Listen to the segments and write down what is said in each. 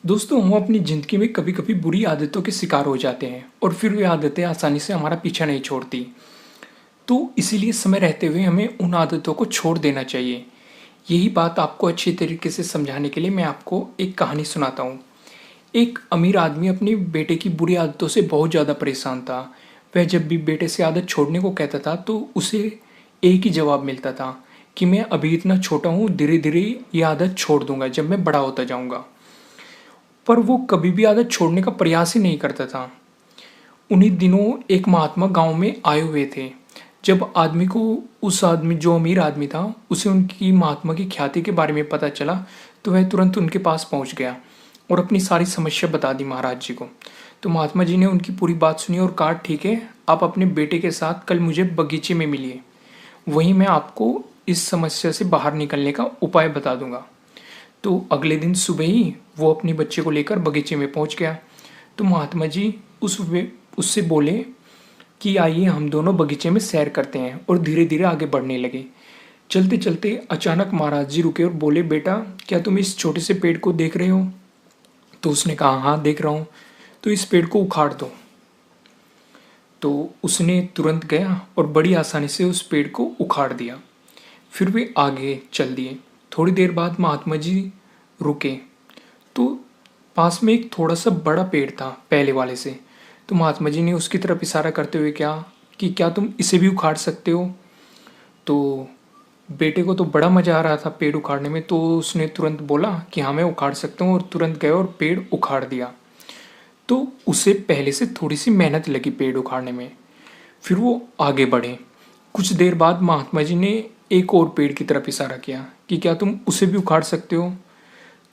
दोस्तों, हम अपनी ज़िंदगी में कभी-कभी बुरी आदतों के शिकार हो जाते हैं और फिर वे आदतें आसानी से हमारा पीछा नहीं छोड़ती। तो इसीलिए समय रहते हुए हमें उन आदतों को छोड़ देना चाहिए। यही बात आपको अच्छी तरीके से समझाने के लिए मैं आपको एक कहानी सुनाता हूँ। एक अमीर आदमी अपने बेटे की बुरी आदतों से बहुत ज़्यादा परेशान था। वह जब भी बेटे से आदत छोड़ने को कहता था तो उसे एक ही जवाब मिलता था कि मैं अभी इतना छोटा हूँ, धीरे-धीरे ये आदत छोड़ दूँगा जब मैं बड़ा होता जाऊँगा। पर वो कभी भी आदत छोड़ने का प्रयास ही नहीं करता था। उन्हीं दिनों एक महात्मा गांव में आए हुए थे। जब आदमी को उस आदमी जो अमीर आदमी था उसे उनकी महात्मा की ख्याति के बारे में पता चला, तो वह तुरंत उनके पास पहुंच गया और अपनी सारी समस्या बता दी महाराज जी को। तो महात्मा जी ने उनकी पूरी बात सुनी और कहा, ठीक है, आप अपने बेटे के साथ कल मुझे बगीचे में मिलिए, वहीं मैं आपको इस समस्या से बाहर निकलने का उपाय बता दूंगा। तो अगले दिन सुबह ही वो अपने बच्चे को लेकर बगीचे में पहुंच गया। तो महात्मा जी उससे बोले कि आइए हम दोनों बगीचे में सैर करते हैं, और धीरे धीरे आगे बढ़ने लगे। चलते चलते अचानक महाराज जी रुके और बोले, बेटा, क्या तुम इस छोटे से पेड़ को देख रहे हो? तो उसने कहा, हाँ देख रहा हूँ। तो इस पेड़ को उखाड़ दो। तो उसने तुरंत गया और बड़ी आसानी से उस पेड़ को उखाड़ दिया। फिर वे आगे चल दिए। थोड़ी देर बाद महात्मा जी रुके, तो पास में एक थोड़ा सा बड़ा पेड़ था पहले वाले से। तो महात्मा जी ने उसकी तरफ इशारा करते हुए क्या तुम इसे भी उखाड़ सकते हो? तो बेटे को तो बड़ा मजा आ रहा था पेड़ उखाड़ने में, तो उसने तुरंत बोला कि हाँ मैं उखाड़ सकता हूँ, और तुरंत गया और पेड़ उखाड़ दिया। तो उसे पहले से थोड़ी सी मेहनत लगी पेड़ उखाड़ने में। फिर वो आगे बढ़े। कुछ देर बाद महात्मा जी ने एक और पेड़ की तरफ इशारा किया कि क्या तुम उसे भी उखाड़ सकते हो?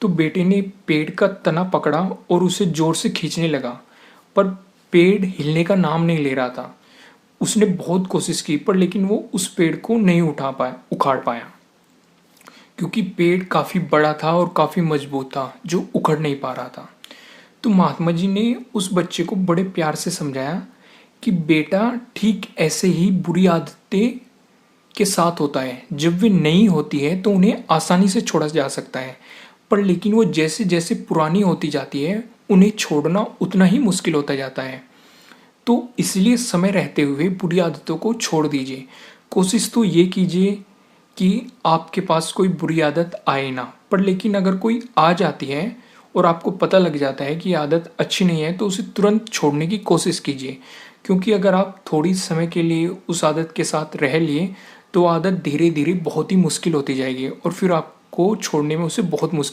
तो बेटे ने पेड़ का तना पकड़ा और उसे जोर से खींचने लगा, पर पेड़ हिलने का नाम नहीं ले रहा था। उसने बहुत कोशिश की, पर लेकिन वो उस पेड़ को नहीं उखाड़ पाया, क्योंकि पेड़ काफी बड़ा था और काफी मजबूत था, जो उखड़ नहीं पा रहा था। तो महात्मा जी ने उस बच्चे को बड़े प्यार से समझाया कि बेटा, ठीक ऐसे ही बुरी आदतें के साथ होता है। जब वे नई होती है तो उन्हें आसानी से छोड़ा जा सकता है, पर लेकिन वो जैसे जैसे पुरानी होती जाती है उन्हें छोड़ना उतना ही मुश्किल होता जाता है। तो इसलिए समय रहते हुए बुरी आदतों को छोड़ दीजिए। कोशिश तो ये कीजिए कि आपके पास कोई बुरी आदत आए ना, पर लेकिन अगर कोई आ जाती है और आपको पता लग जाता है कि ये आदत अच्छी नहीं है, तो उसे तुरंत छोड़ने की कोशिश कीजिए। क्योंकि अगर आप थोड़ी समय के लिए उस आदत के साथ रह लिए तो आदत धीरे धीरे बहुत ही मुश्किल होती जाएगी और फिर आपको छोड़ने में उसे बहुत मुश्किल